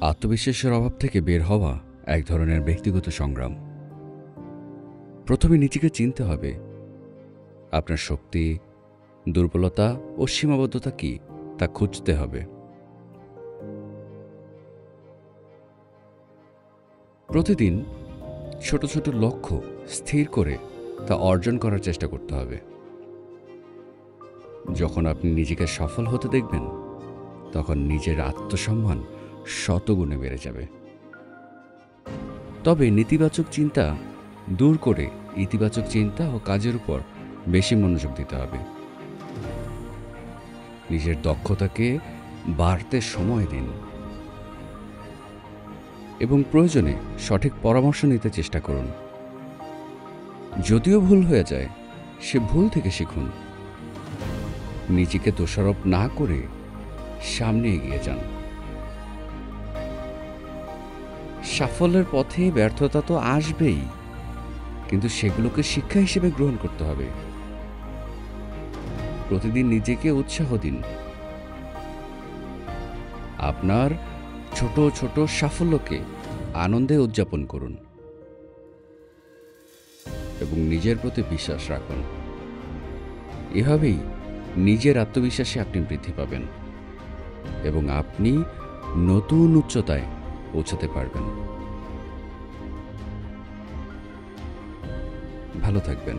আত্মবিশ্বাসের অভাব থেকে বের হওয়া এক ধরনের ব্যক্তিগত সংগ্রাম। প্রথমে নিজেকে চিনতে হবে, আপনার শক্তি, দুর্বলতা ও সীমাবদ্ধতা কি তা খুঁজতে হবে। প্রতিদিন ছোট ছোট লক্ষ্য স্থির করে তা অর্জন করার চেষ্টা করতে হবে। যখন আপনি নিজেকে সফল হতে দেখবেন, তখন নিজের আত্মসম্মান শতগুণে বেড়ে যাবে। তবে নেতিবাচক চিন্তা দূর করে ইতিবাচক চিন্তা ও কাজের উপর বেশি মনোযোগ দিতে হবে। নিজের দক্ষতাকে বাড়তে সময় দিন এবং প্রয়োজনে সঠিক পরামর্শ নিতে চেষ্টা করুন। যদিও ভুল হয়ে যায়, সে ভুল থেকে শিখুন। নিজেকে দোষারোপ না করে সামনে এগিয়ে যান। সাফল্যের পথে ব্যর্থতা তো আসবেই, কিন্তু সেগুলোকে শিক্ষা হিসেবে গ্রহণ করতে হবে। প্রতিদিন নিজেকে উৎসাহ দিন। আপনার ছোট ছোট সাফল্যকে আনন্দে উদযাপন করুন এবং নিজের প্রতি বিশ্বাস রাখুন। এভাবেই নিজের আত্মবিশ্বাসে আপনি বৃদ্ধি পাবেন এবং আপনি নতুন উচ্চতায় পৌঁছাতে পারবেন। ভালো থাকবেন।